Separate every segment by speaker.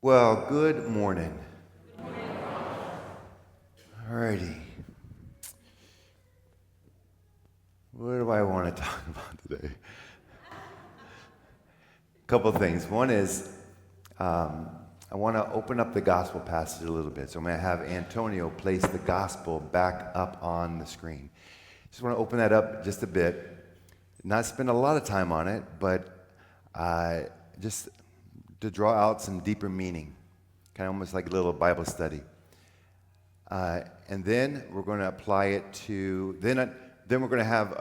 Speaker 1: Well, good morning. All righty. What do I want to talk about today? A couple of things. One is I want to open up the gospel passage a little bit. So I'm going to have Antonio place the gospel back up on the screen. Just want to open that up just a bit. Not spend a lot of time on it, but just to draw out some deeper meaning. Kind of almost like a little Bible study. And then we're going to apply it to, then we're going to have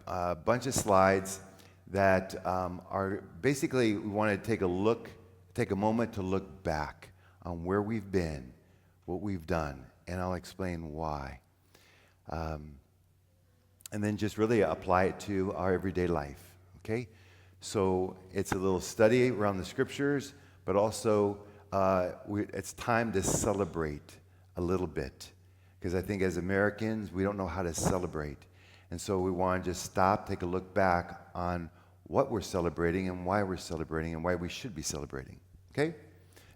Speaker 1: a bunch of slides that are basically, we want to take a moment to look back on where we've been, what we've done, and I'll explain why. And then just really apply it to our everyday life, okay? So it's a little study around the scriptures, but also it's time to celebrate a little bit, because I think as Americans, we don't know how to celebrate. And so we want to just stop, take a look back on what we're celebrating and why we're celebrating and why we should be celebrating, okay?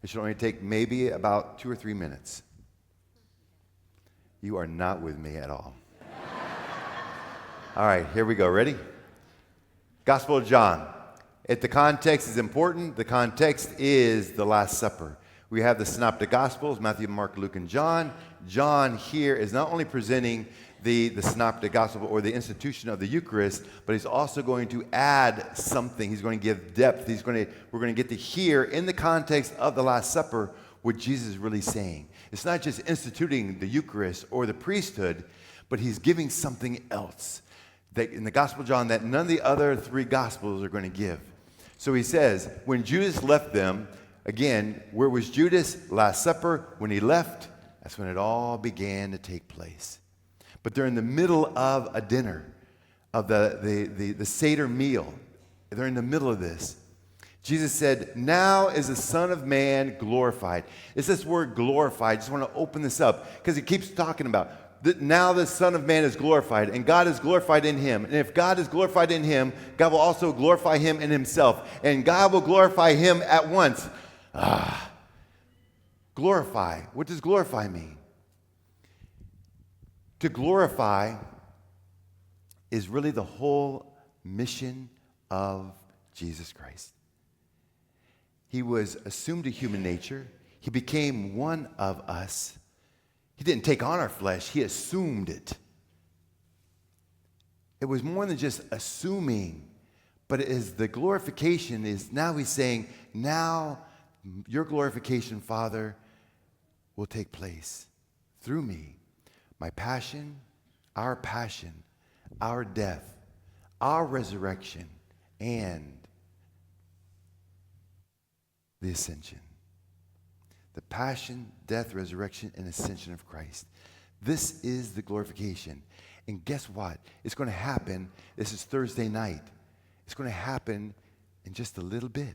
Speaker 1: It should only take maybe about 2 or 3 minutes. You are not with me at all. All right, here we go. Ready? Gospel of John. If the context is important, the context is the Last Supper. We have the Synoptic Gospels, Matthew, Mark, Luke, and John. John here is not only presenting the Synoptic Gospel or the institution of the Eucharist, but he's also going to add something. He's going to give depth. We're going to get to hear in the context of the Last Supper what Jesus is really saying. It's not just instituting the Eucharist or the priesthood, but he's giving something else that in the Gospel of John that none of the other 3 Gospels are going to give. So he says, when Judas left them, again, where was Judas? Last Supper. When he left, that's when it all began to take place. But they're in the middle of a dinner, of the Seder meal. They're in the middle of this. Jesus said, now is the Son of Man glorified. It's this word glorified. I just want to open this up because he keeps talking about now the Son of Man is glorified, and God is glorified in him. And if God is glorified in him, God will also glorify him in himself. And God will glorify him at once. Glorify. What does glorify mean? To glorify is really the whole mission of Jesus Christ. He was assumed a human nature. He became one of us. He didn't take on our flesh. He assumed it. It was more than just assuming, but it is the glorification is now he's saying, now your glorification, Father, will take place through me. My passion, our death, our resurrection, and the ascension. The passion, death, resurrection, and ascension of Christ. This is the glorification. And guess what? It's going to happen. This is Thursday night. It's going to happen in just a little bit.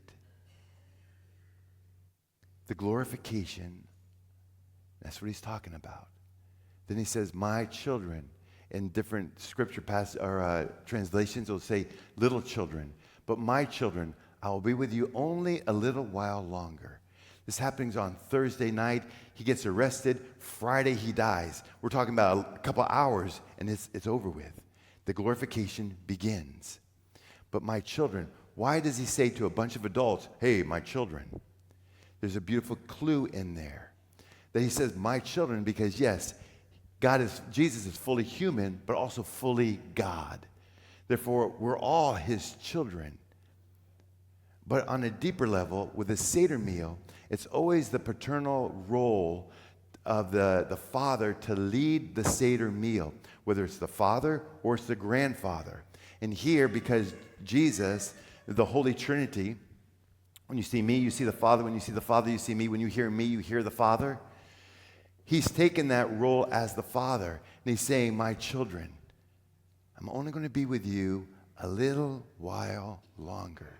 Speaker 1: The glorification, that's what he's talking about. Then he says, my children. In different scripture translations, it'll say little children. But my children, I will be with you only a little while longer. This happens on Thursday night. He gets arrested. Friday, he dies. We're talking about a couple hours, and it's over with. The glorification begins. But my children, why does he say to a bunch of adults, hey, my children? There's a beautiful clue in there. That he says, my children, because yes, Jesus is fully human, but also fully God. Therefore, we're all his children. But on a deeper level, with the Seder meal, it's always the paternal role of the father to lead the Seder meal, whether it's the father or it's the grandfather. And here, because Jesus, the Holy Trinity, when you see me, you see the Father. When you see the Father, you see me. When you hear me, you hear the Father. He's taken that role as the Father, and he's saying, my children, I'm only going to be with you a little while longer.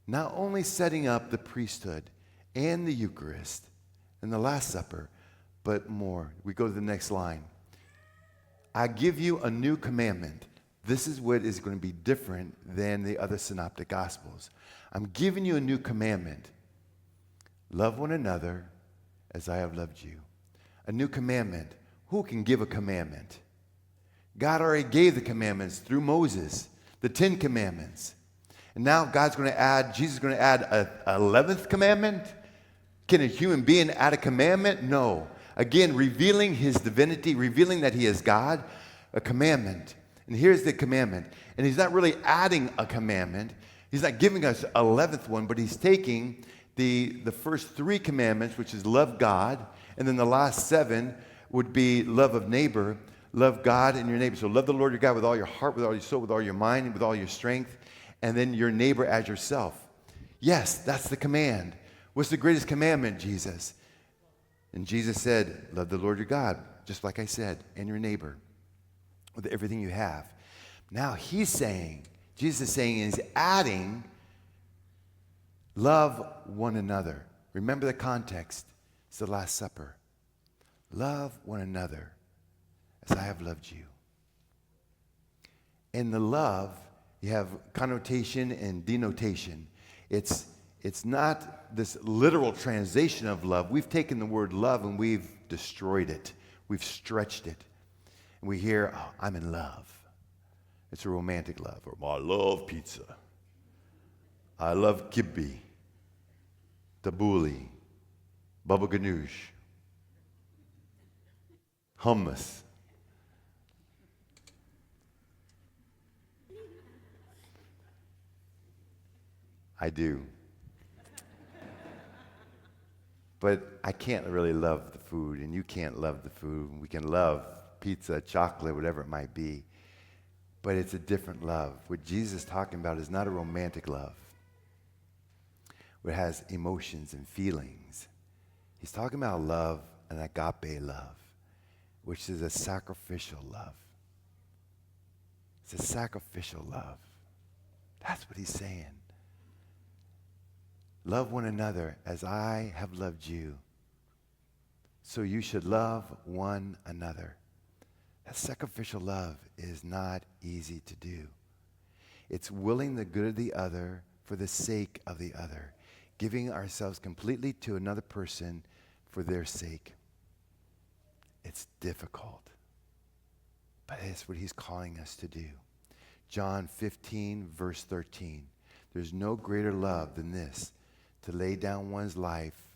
Speaker 1: Not only setting up the priesthood and the Eucharist and the Last Supper, but more. We go to the next line. I give you a new commandment. This is what is going to be different than the other synoptic gospels. I'm giving you a new commandment. Love one another as I have loved you. A new commandment. Who can give a commandment? God already gave the commandments through Moses, the 10 commandments. And now Jesus is going to add a 11th commandment? Can a human being add a commandment? No. Again, revealing his divinity, revealing that he is God, a commandment. And here's the commandment. And he's not really adding a commandment. He's not giving us an 11th one, but he's taking the first 3 commandments, which is love God, and then the last 7 would be love of neighbor, love God and your neighbor. So love the Lord your God with all your heart, with all your soul, with all your mind, and with all your strength, and then your neighbor as yourself. Yes, that's the command. What's the greatest commandment, Jesus? And Jesus said, love the Lord your God, just like I said, and your neighbor with everything you have. Now Jesus is saying, he's adding, love one another. Remember the context. It's the Last Supper. Love one another as I have loved you. In the love, you have connotation and denotation. It's not this literal translation of love. We've taken the word love and we've destroyed it. We've stretched it. And we hear, oh, I'm in love. It's a romantic love. Or, I love pizza. I love kibbe, tabbouleh, baba ganoush, hummus. I do. But I can't really love the food, and you can't love the food. We can love pizza, chocolate, whatever it might be. But it's a different love. What Jesus is talking about is not a romantic love. It has emotions and feelings. He's talking about love, an agape love, which is a sacrificial love. It's a sacrificial love. That's what he's saying. Love one another as I have loved you. So you should love one another. That sacrificial love is not easy to do. It's willing the good of the other for the sake of the other, giving ourselves completely to another person for their sake. It's difficult, but it's what he's calling us to do. John 15, verse 13. There's no greater love than this, to lay down one's life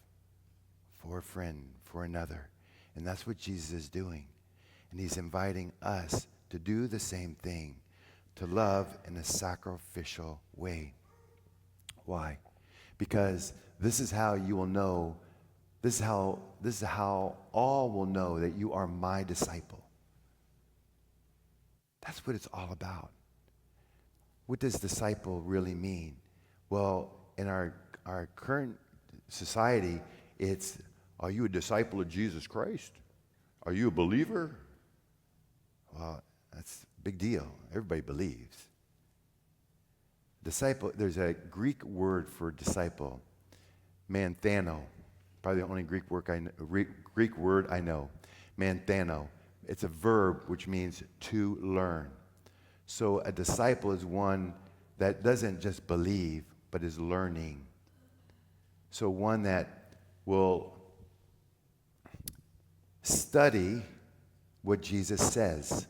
Speaker 1: for a friend, for another. And that's what Jesus is doing. And he's inviting us to do the same thing, to love in a sacrificial way. Why? Because this is how you will know, this is how all will know that you are my disciple. That's what it's all about. What does disciple really mean? Well, in our current society, it's, are you a disciple of Jesus Christ? Are you a believer? Well, that's a big deal. Everybody believes. Disciple, there's a Greek word for disciple, manthano. Probably the only Greek word I know. Manthano. It's a verb which means to learn. So a disciple is one that doesn't just believe, but is learning. So one that will study what Jesus says.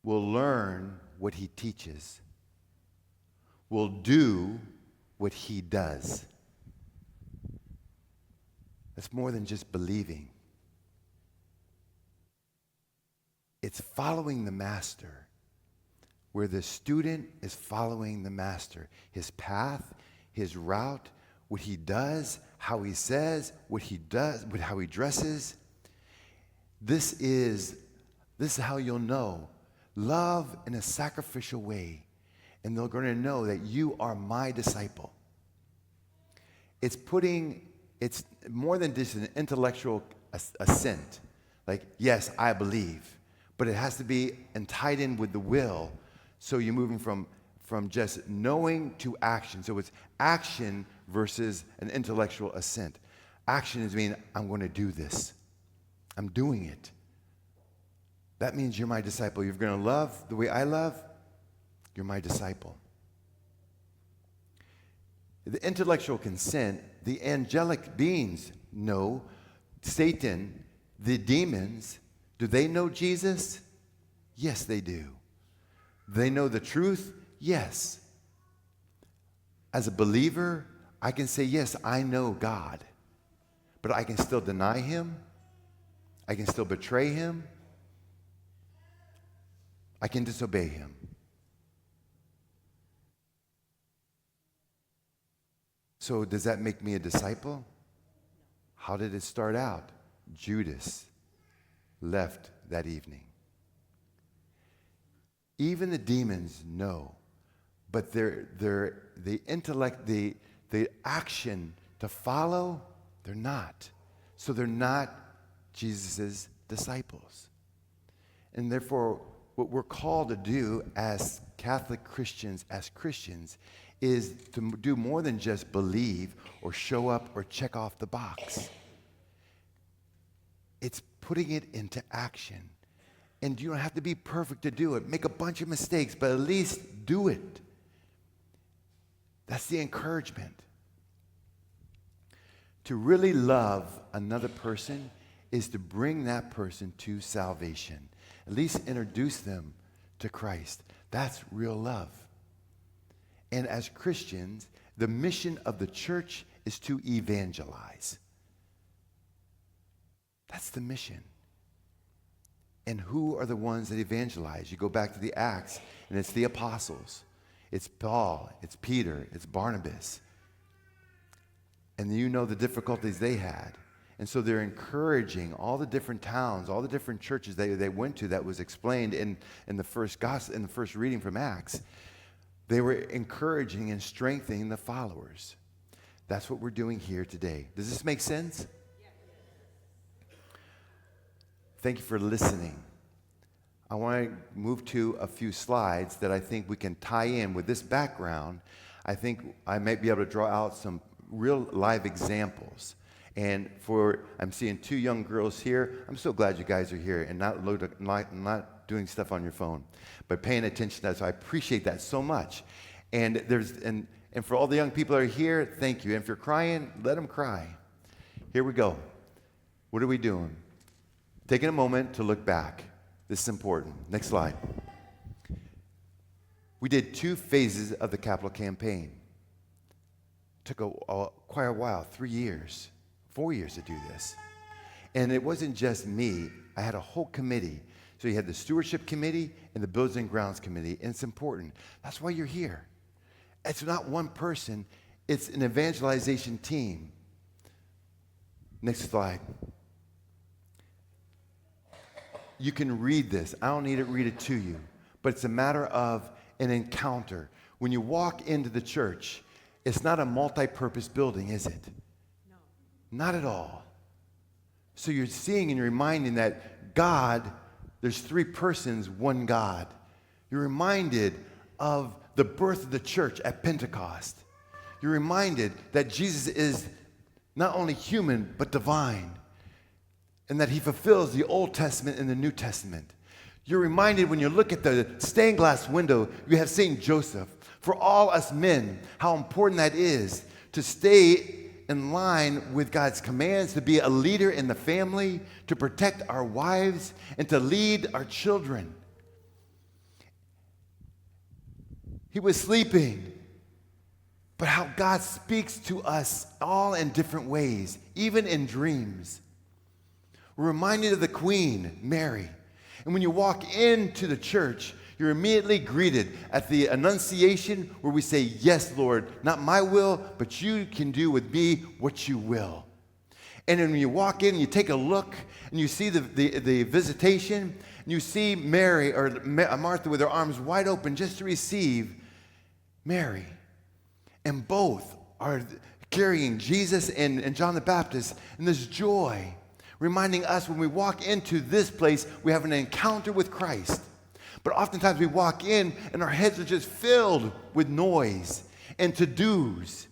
Speaker 1: Will learn what he teaches. Will do what he does. That's more than just believing. It's following the master, where the student is following the master. His path, his route, what he does, how he says, what he does, how he dresses. This is how you'll know. Love in a sacrificial way. And they're going to know that you are my disciple. It's more than just an intellectual assent. Like, yes, I believe. But it has to be tied in with the will. So you're moving from just knowing to action. So it's action versus an intellectual assent. Action is meaning, I'm going to do this. I'm doing it. That means you're my disciple. You're going to love the way I love. You're my disciple. The intellectual consent, the angelic beings know. Satan, the demons, do they know Jesus? Yes, they do. They know the truth? Yes. As a believer, I can say, yes, I know God, but I can still deny him. I can still betray him. I can disobey him. So does that make me a disciple? How did it start out? Judas left that evening. Even the demons know, but the intellect, the action to follow, they're not. So they're not Jesus' disciples. And therefore, what we're called to do as Catholic Christians, is to do more than just believe or show up or check off the box. It's putting it into action. And you don't have to be perfect to do it. Make a bunch of mistakes, but at least do it. That's the encouragement. To really love another person is to bring that person to salvation. At least introduce them to Christ. That's real love. And as Christians, the mission of the church is to evangelize. That's the mission. And who are the ones that evangelize? You go back to the Acts, and it's the apostles. It's Paul, it's Peter, it's Barnabas. And you know the difficulties they had. And so they're encouraging all the different towns, all the different churches they went to that was explained in the first gospel, in the first reading from Acts. They were encouraging and strengthening the followers. That's what we're doing here today. Does this make sense? Thank you for listening. I want to move to a few slides that I think we can tie in with this background. I think I might be able to draw out some real live examples. And I'm seeing 2 young girls here. I'm so glad you guys are here and not doing stuff on your phone, but paying attention to that. So I appreciate that so much. And for all the young people that are here, thank you. And if you're crying, let them cry. Here we go. What are we doing? Taking a moment to look back. This is important. Next slide. We did 2 phases of the capital campaign. Took quite a while, 3 years, 4 years to do this. And it wasn't just me. I had a whole committee. So you had the stewardship committee and the buildings and grounds committee, and it's important. That's why you're here. It's not one person. It's an evangelization team. Next slide. You can read this. I don't need to read it to you, but it's a matter of an encounter. When you walk into the church, it's not a multi-purpose building, is it? No. Not at all. So you're seeing and you're reminding that God, there's 3 persons, one God. You're reminded of the birth of the church at Pentecost. You're reminded that Jesus is not only human, but divine, and that he fulfills the Old Testament and the New Testament. You're reminded when you look at the stained glass window, you have St. Joseph. For all us men, how important that is to stay in line with God's commands, to be a leader in the family, to protect our wives, and to lead our children. He was sleeping, but how God speaks to us all in different ways, even in dreams. We're reminded of the Queen, Mary. And when you walk into the church, you're immediately greeted at the Annunciation where we say, yes, Lord, not my will, but you can do with me what you will. And then when you walk in, you take a look, and you see the visitation, and you see Mary, or Martha with her arms wide open just to receive Mary. And both are carrying Jesus and John the Baptist, and this joy, reminding us when we walk into this place, we have an encounter with Christ. But oftentimes we walk in and our heads are just filled with noise and to-dos.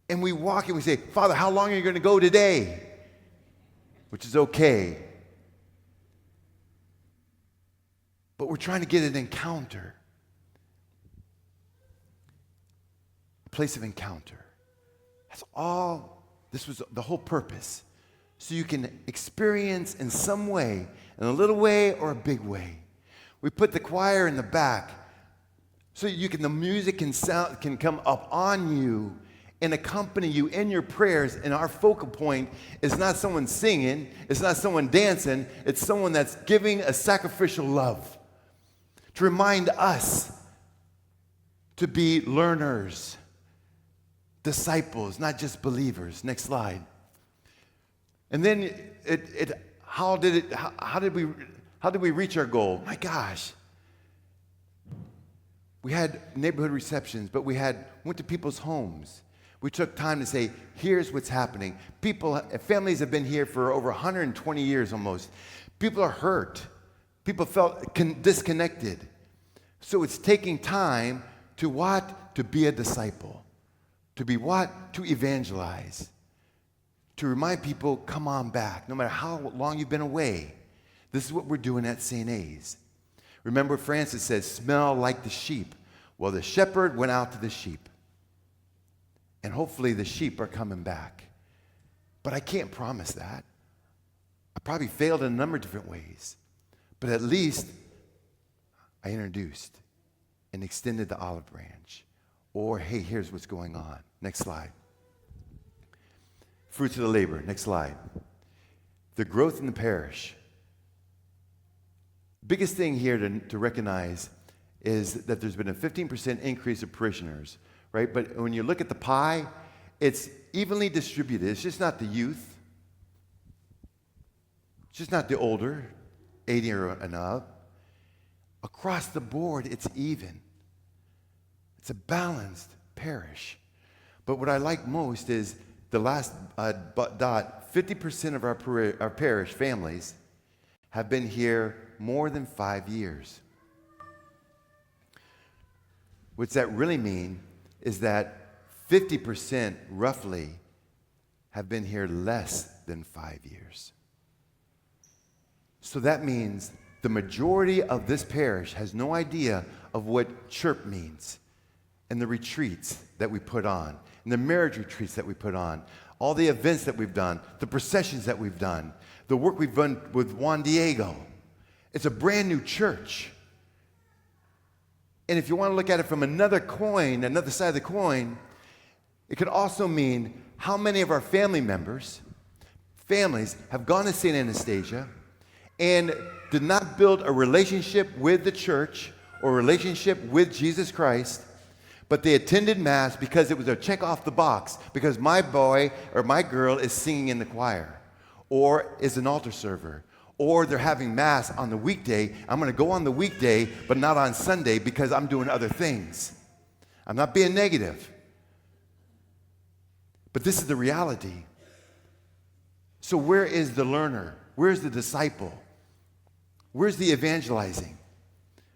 Speaker 1: And we walk and we say, Father, how long are you going to go today? Which is okay. But we're trying to get an encounter. place of encounter. That's all. This was the whole purpose. So you can experience in some way, in a little way or a big way. We put the choir in the back so the music can come up on you and accompany you in your prayers. And our focal point is not someone singing, it's not someone dancing, it's someone that's giving a sacrificial love to remind us to be learners, disciples, not just believers. Next slide. And then how did we reach our goal? My gosh. We had neighborhood receptions, but went to people's homes. We took time to say, here's what's happening. Families have been here for over 120 years almost. People are hurt. People felt disconnected. So it's taking time to what? To be a disciple. To be what? To evangelize. To remind people, come on back, no matter how long you've been away. This is what we're doing at St. A's. Remember, Francis says, smell like the sheep. Well, the shepherd went out to the sheep. And hopefully the sheep are coming back. But I can't promise that. I probably failed in a number of different ways. But at least I introduced and extended the olive branch. Or, hey, here's what's going on. Next slide. Fruits of the labor. Next slide. The growth in the parish. Biggest thing here to recognize is that there's been a 15% increase of parishioners, right? But when you look at the pie, it's evenly distributed. It's just not the youth. It's just not the older, 80 or and up. Across the board, it's even. It's a balanced parish. But what I like most is the last dot, 50% of our parish families have been here more than 5 years. What that really mean is that 50% roughly have been here less than 5 years. So that means the majority of this parish has no idea of what chirp means, and the retreats that we put on, and the marriage retreats that we put on, all the events that we've done, the processions that we've done, the work we've done with Juan Diego. It's a brand new church. And if you want to look at it from another side of the coin, it could also mean how many of our families have gone to St. Anastasia and did not build a relationship with the church or a relationship with Jesus Christ, but they attended Mass because it was a check off the box, because my boy or my girl is singing in the choir, or is an altar server, or they're having Mass on the weekday. I'm going to go on the weekday, but not on Sunday because I'm doing other things. I'm not being negative. But this is the reality. So where is the learner? Where's the disciple? Where's the evangelizing?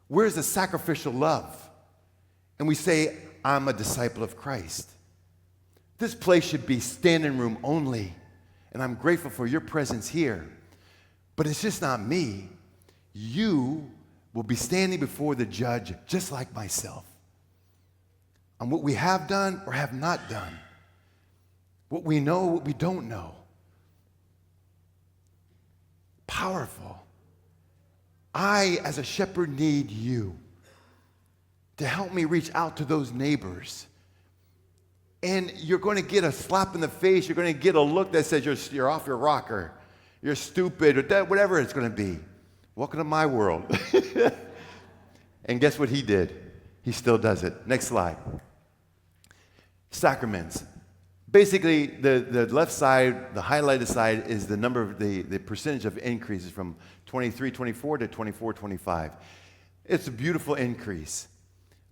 Speaker 1: Where's the sacrificial love? And we say, I'm a disciple of Christ. This place should be standing room only. And I'm grateful for your presence here. But it's just not me. You will be standing before the judge just like myself on what we have done or have not done, what we know, what we don't know. Powerful. I, as a shepherd, need you to help me reach out to those neighbors. And you're going to get a slap in the face. You're going to get a look that says you're off your rocker. You're stupid, or whatever it's going to be. Welcome to my world. And guess what he did? He still does it. Next slide. Sacraments. Basically, the left side, the highlighted side, is the number of the percentage of increases from 23-24 to 24-25. It's a beautiful increase.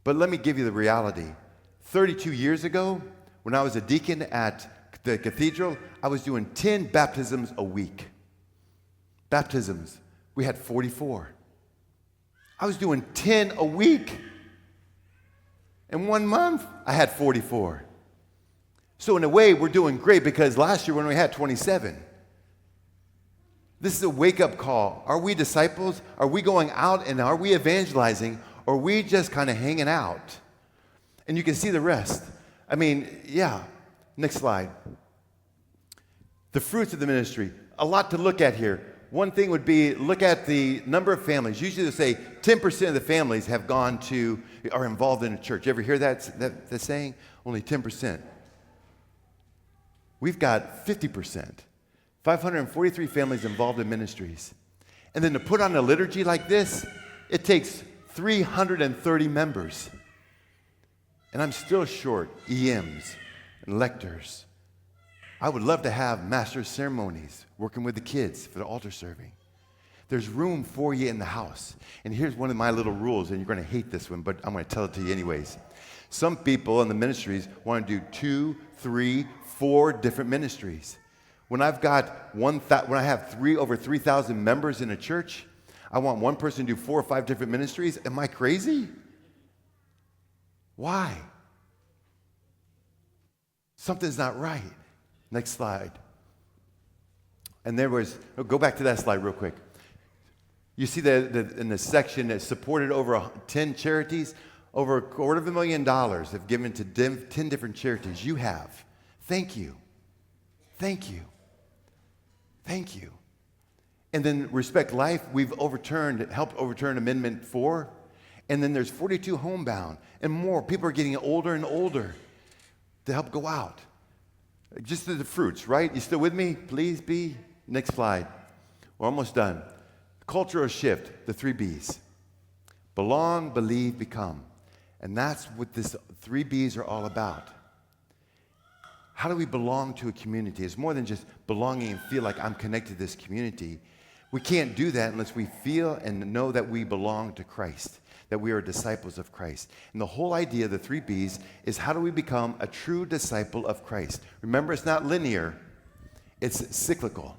Speaker 1: But let me give you the reality. 32 years ago, when I was a deacon at the cathedral, I was doing 10 baptisms a week. Baptisms. We had 44. I was doing 10 a week. In 1 month, I had 44. So in a way, we're doing great, because last year when we had 27. This is a wake-up call. Are we disciples? Are we going out and are we evangelizing? Or are we just kind of hanging out? And you can see the rest. I mean, yeah. Next slide. The fruits of the ministry. A lot to look at here. One thing would be look at the number of families. Usually they say 10% of the families are involved in a church. You ever hear that saying? Only 10%. We've got 50%. 543 families involved in ministries. And then to put on a liturgy like this, it takes 330 members. And I'm still short EMs and lectors. I would love to have master of ceremonies working with the kids for the altar serving. There's room for you in the house. And here's one of my little rules, and you're going to hate this one, but I'm going to tell it to you anyways. Some people in the ministries want to do 2, 3, 4 different ministries. When I have over 3,000 members in a church, I want one person to do 4 or 5 different ministries. Am I crazy? Why? Something's not right. Next slide. And go back to that slide real quick. You see in the section that supported over 10 charities, over $250,000 have given to 10 different charities. You have. Thank you. Thank you. Thank you. And then Respect Life, we've helped overturn Amendment 4. And then there's 42 homebound and more. People are getting older and older to help go out. Just the fruits, right? You still with me? Please be. Next slide. We're almost done. Cultural shift, the 3 B's. Belong, believe, become. And that's what this 3 B's are all about. How do we belong to a community? It's more than just belonging and feel like I'm connected to this community. We can't do that unless we feel and know that we belong to Christ, that we are disciples of Christ. And the whole idea of the 3 B's is how do we become a true disciple of Christ? Remember, it's not linear, it's cyclical.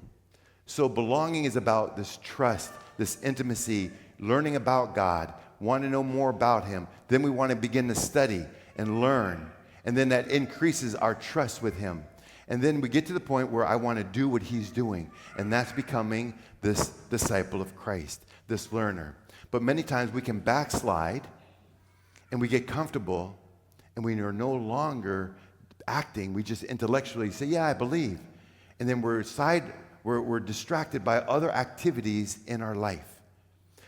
Speaker 1: So belonging is about this trust, this intimacy, learning about God, wanting to know more about Him. Then we want to begin to study and learn. And then that increases our trust with Him. And then we get to the point where I want to do what He's doing. And that's becoming this disciple of Christ, this learner. But many times we can backslide and we get comfortable and we are no longer acting. We just intellectually say, yeah, I believe. And then we're distracted by other activities in our life.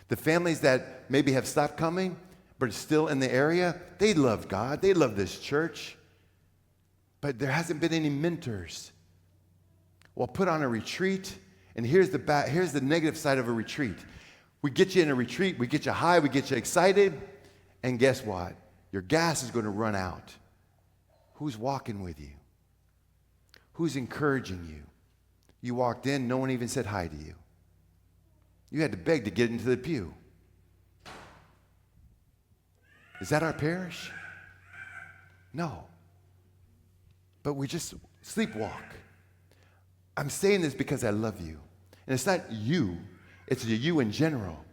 Speaker 1: The families that maybe have stopped coming but are still in the area, they love God. They love this church. But there hasn't been any mentors. Well, put on a retreat, and here's the negative side of a retreat. We get you in a retreat, we get you high, we get you excited, and guess what? Your gas is going to run out. Who's walking with you? Who's encouraging you? You walked in, no one even said hi to you. You had to beg to get into the pew. Is that our parish? No. But we just sleepwalk. I'm saying this because I love you. And it's not you. It's you in general.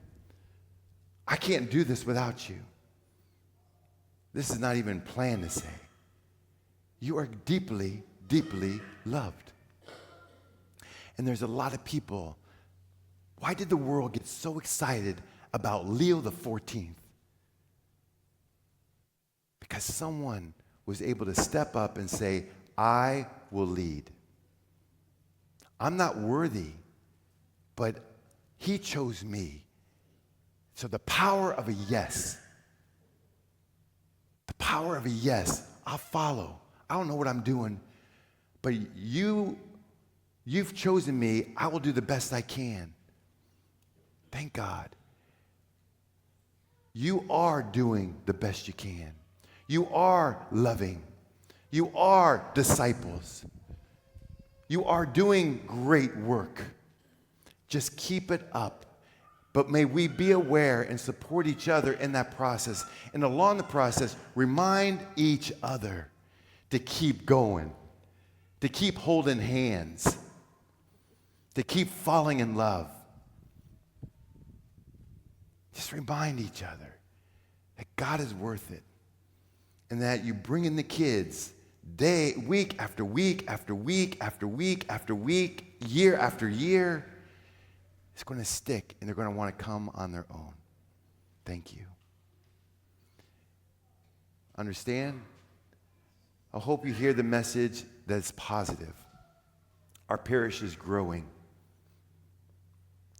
Speaker 1: I can't do this without you. This is not even planned to say. You are deeply, deeply loved. And there's a lot of people. Why did the world get so excited about Leo the 14th? Because someone was able to step up and say, I will lead. I'm not worthy, but He chose me. So the power of a yes, I'll follow. I don't know what I'm doing, but you've chosen me. I will do the best I can. Thank God. You are doing the best you can. You are loving. You are disciples. You are doing great work. Just keep it up. But may we be aware and support each other in that process. And along the process, remind each other to keep going, to keep holding hands, to keep falling in love. Just remind each other that God is worth it. And that you bring in the kids week after week after week after week after week, year after year. It's going to stick, and they're going to want to come on their own. Thank you. Understand? I hope you hear the message that's positive. Our parish is growing.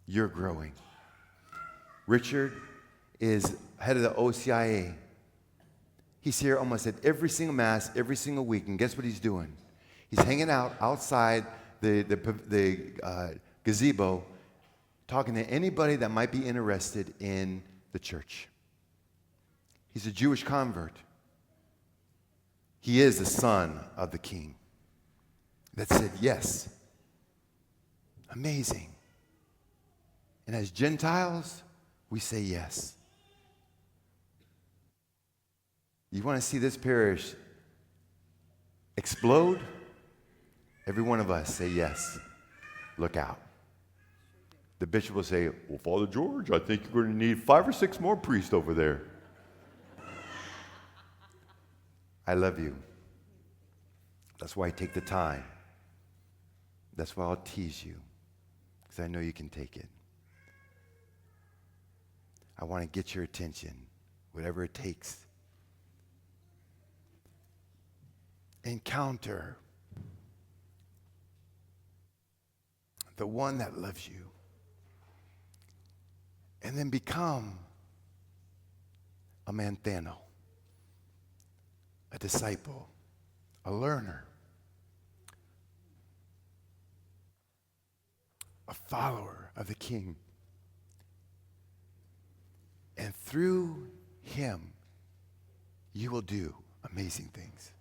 Speaker 1: You're growing. Richard is head of the OCIA. He's here almost at every single Mass, every single week, and guess what he's doing? He's hanging out outside the gazebo, talking to anybody that might be interested in the church. He's a Jewish convert. He is the son of the king that said yes. Amazing. And as Gentiles, we say yes. You want to see this parish explode? Every one of us say yes. Look out. The bishop will say, well, Father George, I think you're going to need 5 or 6 more priests over there. I love you. That's why I take the time. That's why I'll tease you, because I know you can take it. I want to get your attention, whatever it takes. Encounter the one that loves you. And then become a mantano, a disciple, a learner, a follower of the King. And through him, you will do amazing things.